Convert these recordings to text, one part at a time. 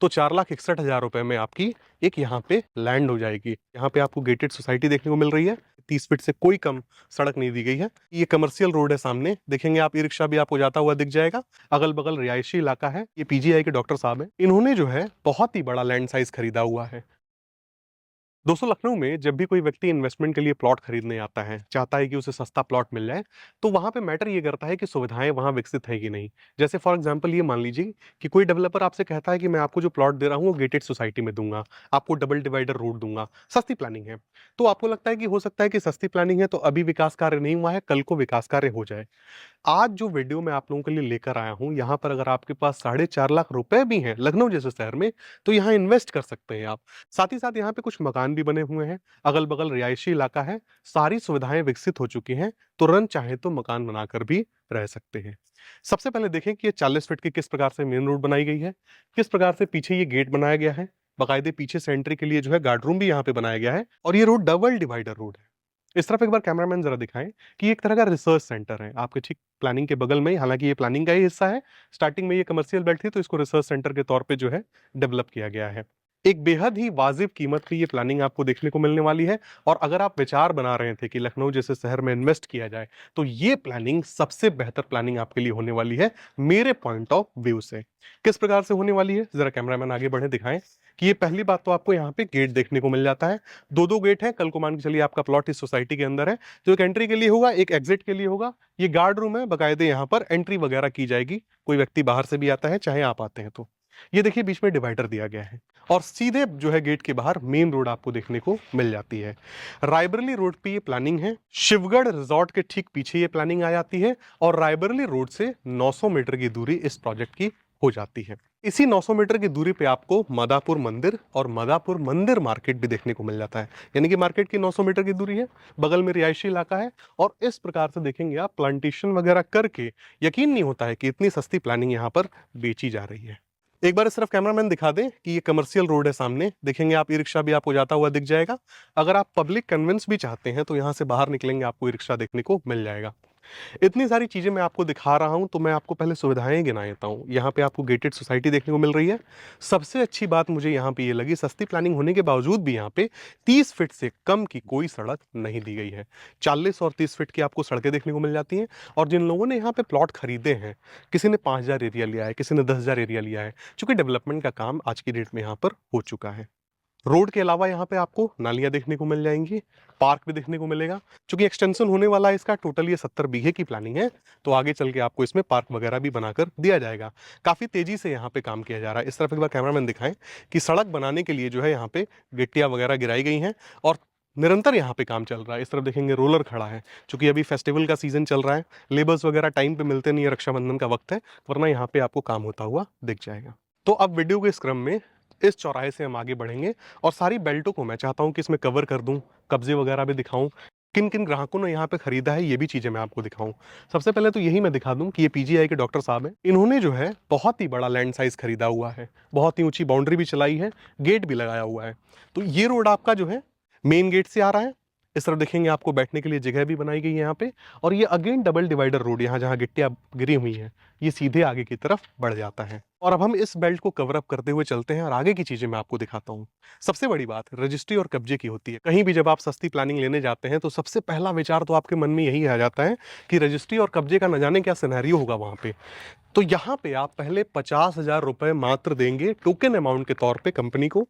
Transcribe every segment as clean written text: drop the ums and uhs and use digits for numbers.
तो 4,61,000 रुपए में आपकी एक यहाँ पे लैंड हो जाएगी। यहाँ पे आपको गेटेड सोसाइटी देखने को मिल रही है। 30 फीट से कोई कम सड़क नहीं दी गई है। ये कमर्शियल रोड है, सामने देखेंगे आप ई रिक्शा भी आपको जाता हुआ दिख जाएगा। अगल बगल रिहायशी इलाका है। ये पीजीआई के डॉक्टर साहब हैं, इन्होंने जो है बहुत ही बड़ा लैंड साइज खरीदा हुआ है। दोस्तों, लखनऊ में जब भी कोई व्यक्ति इन्वेस्टमेंट के लिए प्लॉट खरीदने आता है, चाहता है कि उसे सस्ता प्लॉट मिल जाए, तो वहां पे मैटर ये करता है कि सुविधाएं वहां विकसित है कि नहीं। जैसे फॉर एग्जांपल ये मान लीजिए कि कोई डेवलपर आपसे कहता है कि मैं आपको जो प्लॉट दे रहा हूँ वो गेटेड सोसाइटी में दूंगा, आपको डबल डिवाइडर रोड दूंगा, सस्ती प्लानिंग है। तो आपको लगता है कि हो सकता है कि सस्ती प्लानिंग है तो अभी विकास कार्य नहीं हुआ है, कल को विकास कार्य हो जाए। आज जो वीडियो मैं आप लोगों के लिए लेकर आया हूं, यहां पर अगर आपके पास 4.5 लाख रुपए भी हैं लखनऊ जैसे शहर में, तो यहां इन्वेस्ट कर सकते हैं आप। साथ ही साथ यहां पे कुछ मकान भी बने हुए हैं, अगल बगल रिहायशी इलाका है, सारी सुविधाएं विकसित हो चुकी हैं। तुरंत चाहे तो मकान बनाकर भी रह सकते हैं। सबसे पहले देखें कि ये 40 फीट की किस प्रकार से मेन रोड बनाई गई है, किस प्रकार से पीछे ये गेट बनाया गया है। बाकायदे पीछे से एंट्री के लिए जो है गार्ड रूम भी यहाँ पे बनाया गया है, और ये रोड डबल डिवाइडर रोड है। इस तरफ एक बार कैमरामैन जरा दिखाएं कि ये एक तरह का रिसर्च सेंटर है आपके ठीक प्लानिंग के बगल में ही। हालांकि ये प्लानिंग का ही हिस्सा है, स्टार्टिंग में ये कमर्शियल बेल्ट थी तो इसको रिसर्च सेंटर के तौर पे जो है डेवलप किया गया है। एक बेहद ही वाजिब कीमत पे ये प्लानिंग आपको देखने को मिलने वाली है। और अगर आप विचार बना रहे थे कि लखनऊ जैसे शहर में इन्वेस्ट किया जाए, तो ये प्लानिंग सबसे बेहतर प्लानिंग आपके लिए होने वाली है मेरे पॉइंट ऑफ व्यू से। किस प्रकार से होने वाली है, जरा कैमरामैन आगे बढ़े दिखाएं। कि ये पहली बात तो आपको यहाँ पे गेट देखने को मिल जाता है। दो दो गेट है, कल को मान के चलिए आपका प्लॉट इस सोसाइटी के अंदर है, जो एक एंट्री के लिए होगा, एक एग्जिट के लिए होगा। ये गार्ड रूम है, बकायदे यहाँ पर एंट्री वगैरह की जाएगी। कोई व्यक्ति बाहर से भी आता है, चाहे आप आते हैं तो। ये देखिए बीच में डिवाइडर दिया गया है, और सीधे जो है गेट के बाहर मेन रोड आपको देखने को मिल जाती है। रायबरेली रोड पे ये प्लानिंग है, शिवगढ़ रिजॉर्ट के ठीक पीछे ये प्लानिंग आ जाती है, और रायबरेली रोड से 900 मीटर की दूरी इस प्रोजेक्ट की हो जाती है। इसी 900 मीटर की दूरी पे आपको मदापुर मंदिर और मदापुर मंदिर मार्केट भी देखने को मिल जाता है। यानी कि मार्केट की 900 मीटर की दूरी है, बगल में रिहायशी इलाका है, और इस प्रकार से देखेंगे आप प्लांटेशन वगैरह करके यकीन नहीं होता है कि इतनी सस्ती प्लानिंग यहाँ पर बेची जा रही है। एक बार इस तरफ कैमरामैन दिखा दें कि ये कमर्शियल रोड है, सामने देखेंगे आप ई रिक्शा भी आपको जाता हुआ दिख जाएगा। अगर आप पब्लिक कन्वेंस भी चाहते हैं तो यहाँ से बाहर निकलेंगे आपको ई रिक्शा देखने को मिल जाएगा। इतनी सारी चीजें मैं आपको दिखा रहा हूं, तो मैं आपको पहले सुविधाएं गिना देता हूं। यहाँ पे आपको गेटेड सोसाइटी देखने को मिल रही है। सबसे अच्छी बात मुझे यहाँ पे ये लगी, सस्ती प्लानिंग होने के बावजूद भी यहाँ पे 30 फीट से कम की कोई सड़क नहीं दी गई है। 40 और 30 फीट की आपको सड़कें देखने को मिल जाती हैं। और जिन लोगों ने यहाँ पे प्लॉट खरीदे हैं, किसी ने 5,000 एरिया लिया है, किसी ने 10,000 एरिया लिया है, चूंकि डेवलपमेंट का काम आज की डेट में यहाँ पर हो चुका है। रोड के अलावा यहाँ पे आपको नालियां देखने को मिल जाएंगी, पार्क भी देखने को मिलेगा। क्योंकि एक्सटेंशन होने वाला है इसका, टोटल ये 70 बीघे की प्लानिंग है, तो आगे चल के आपको इसमें पार्क वगैरह भी बनाकर दिया जाएगा। काफी तेजी से यहाँ पे काम किया जा रहा है। इस तरफ एक बार कैमरामैन दिखाएं कि सड़क बनाने के लिए जो है यहाँ पे गिट्टियां वगैरह गिराई गई हैं, और निरंतर यहाँ पे काम चल रहा है। इस तरफ देखेंगे रोलर खड़ा है, क्योंकि अभी फेस्टिवल का सीजन चल रहा है, लेबर्स वगैरह टाइम पे मिलते नहीं है, रक्षाबंधन का वक्त है, वरना यहाँ पे आपको काम होता हुआ दिख जाएगा। तो अब वीडियो के इस क्रम में इस चौराहे से हम आगे बढ़ेंगे, और सारी बेल्टों को मैं चाहता हूं कि इसमें कवर कर दूं, कब्जे वगैरह भी दिखाऊं, किन किन ग्राहकों ने यहाँ पे खरीदा है ये भी चीजें मैं आपको दिखाऊं। सबसे पहले तो यही मैं दिखा दूं कि ये पीजीआई के डॉक्टर साहब हैं, इन्होंने जो है बहुत ही बड़ा लैंड साइज खरीदा हुआ है, बहुत ही ऊंची बाउंड्री भी चलाई है, गेट भी लगाया हुआ है। तो ये रोड आपका जो है मेन गेट से आ रहा है। इस तरफ देखेंगे आपको बैठने के लिए जगह भी बनाई गई है यहाँ पे, और ये अगेन डबल डिवाइडर रोड, यहाँ जहाँ गिट्टियां गिरी हुई है, ये सीधे आगे की तरफ बढ़ जाता है। और अब हम इस बेल्ट को कवर अप करते हुए चलते हैं, और आगे की चीजें मैं आपको दिखाता हूँ। सबसे बड़ी बात रजिस्ट्री और कब्जे की होती है। कहीं भी जब आप सस्ती प्लानिंग लेने जाते हैं, तो सबसे पहला विचार तो आपके मन में यही आ जाता है कि रजिस्ट्री और कब्जे का न जाने क्या सिनेरियो होगा वहां पे। तो यहाँ पे आप पहले 50,000 रुपए मात्र देंगे टोकन अमाउंट के तौर पे कंपनी को।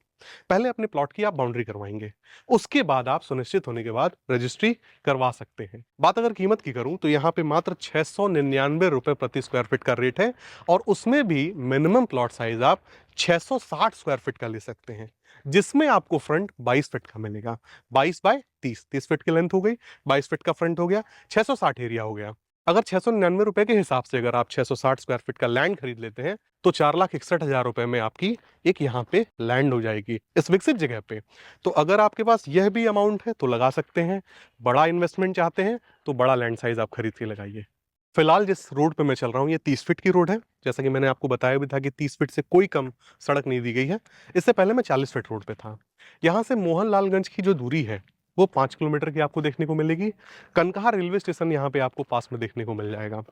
पहले अपने प्लॉट की आप बाउंड्री करवाएंगे, उसके बाद आप सुनिश्चित होने के बाद रजिस्ट्री करवा सकते हैं। बात अगर कीमत की करूं तो यहाँ पे मात्र 699 रुपए प्रति स्क्वायर फीट का रेट है, और उसमें भी मिनिमम प्लॉट साइज आप 660 स्क्वायर फीट का ले सकते हैं, जिसमें आपको फ्रंट 22 फीट का मिलेगा। 22 बाय 30, 30 फीट की लेंथ हो गई, 22 फीट का फ्रंट हो गया, 660 एरिया हो गया। अगर 699 रुपए के हिसाब से अगर आप 660 स्क्वायर फीट का लैंड खरीद लेते हैं, तो 4,61,000 रुपए में आपकी एक यहाँ पे लैंड हो जाएगी इस विकसित जगह पे। तो अगर आपके पास यह भी अमाउंट है तो लगा सकते हैं। बड़ा इन्वेस्टमेंट चाहते हैं तो बड़ा लैंड साइज आप खरीद के लगाइए। फिलहाल जिस रोड पे मैं चल रहा हूँ ये 30 फीट की रोड है, जैसा कि मैंने आपको बताया भी था कि 30 फीट से कोई कम सड़क नहीं दी गई है। इससे पहले मैं 40 फीट रोड पे था। यहाँ से मोहनलालगंज की जो दूरी है वो 5 किलोमीटर की आपको देखने को मिलेगी। कनकहा रेलवे स्टेशन यहाँ पे आपको पास में देखने को मिल जाएगा।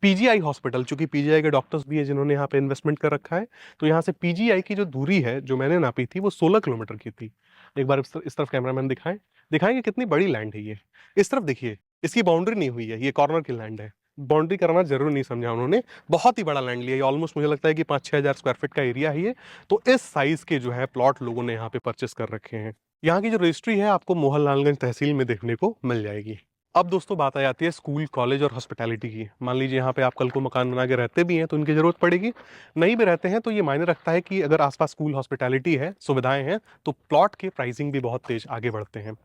पीजीआई हॉस्पिटल, चूंकि पीजीआई के डॉक्टर्स भी है जिन्होंने यहाँ पे इन्वेस्टमेंट कर रखा है, तो यहाँ से पीजीआई की जो दूरी है जो मैंने नापी थी वो 16 किलोमीटर की थी। एक बार इस तरफ कैमरामैन दिखाएंगे कितनी बड़ी लैंड है ये। इस तरफ देखिए, इसकी बाउंड्री नहीं हुई है, ये कॉर्नर की लैंड है। बाउंड्री कराना जरूर नहीं समझा उन्होंने, बहुत ही बड़ा लैंड लिया। ये ऑलमोस्ट मुझे लगता है कि 5-6 हजार स्क्वायर फीट का एरिया है ये। तो इस साइज के जो है प्लॉट लोगों ने यहाँ पे परचेस कर रखे हैं। यहाँ की जो रजिस्ट्री है आपको मोहनलालगंज तहसील में देखने को मिल जाएगी। अब दोस्तों बात आ जाती है स्कूल, कॉलेज और हॉस्पिटैलिटी की। मान लीजिए यहाँ पे आप कल को मकान बना के रहते भी हैं तो इनकी जरूरत पड़ेगी, नहीं भी रहते हैं तो ये मायने रखता है कि अगर आसपास स्कूल, हॉस्पिटैलिटी है, सुविधाएं हैं, तो प्लॉट के प्राइसिंग भी बहुत तेज आगे बढ़ते हैं।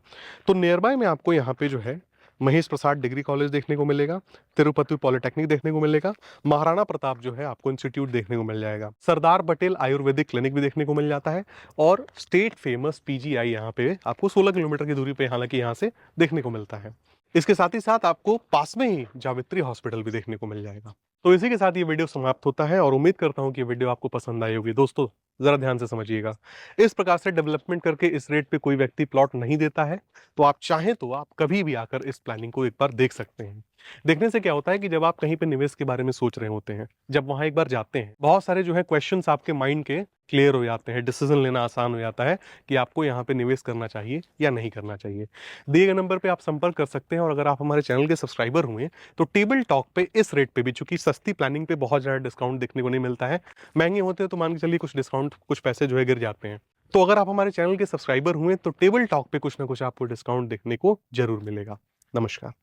तो नियर बाय में आपको यहाँ पे जो है महेश प्रसाद डिग्री कॉलेज देखने को मिलेगा, तिरुपति पॉलिटेक्निक देखने को मिलेगा, महाराणा प्रताप जो है आपको इंस्टीट्यूट देखने को मिल जाएगा, सरदार पटेल आयुर्वेदिक क्लिनिक भी देखने को मिल जाता है, और स्टेट फेमस पीजीआई यहाँ पे आपको 16 किलोमीटर की दूरी पे हालांकि यहाँ से देखने को मिलता है। इसके साथ ही साथ आपको पास में ही जावित्री हॉस्पिटल भी देखने को मिल जाएगा। तो इसी के साथ ये वीडियो समाप्त होता है और उम्मीद करता हूं कि वीडियो आपको पसंद आई होगी। दोस्तों जरा ध्यान से समझिएगा, इस प्रकार से डेवलपमेंट करके इस रेट पे कोई व्यक्ति प्लॉट नहीं देता है। तो आप चाहें तो आप कभी भी आकर इस प्लानिंग को एक बार देख सकते हैं। देखने से क्या होता है कि जब आप कहीं पे निवेश के बारे में सोच रहे होते हैं, जब वहां एक बार जाते हैं, बहुत सारे जो है क्वेश्चंस आपके माइंड के क्लियर हो जाते हैं, डिसीजन लेना आसान हो जाता है कि आपको यहाँ पे निवेश करना चाहिए या नहीं करना चाहिए। दिए गए नंबर पे आप संपर्क कर सकते हैं। और अगर आप हमारे चैनल के सब्सक्राइबर हुए तो टेबल टॉक पे इस रेट पे भी, चूंकि सस्ती प्लानिंग पे बहुत ज्यादा डिस्काउंट देखने को नहीं मिलता है, महंगे होते हैं तो मान के चलिए कुछ डिस्काउंट, कुछ पैसे जो है गिर जाते हैं। तो अगर आप हमारे चैनल के सब्सक्राइबर हुए तो टेबल टॉक पे कुछ ना कुछ आपको डिस्काउंट देखने को जरूर मिलेगा। नमस्कार।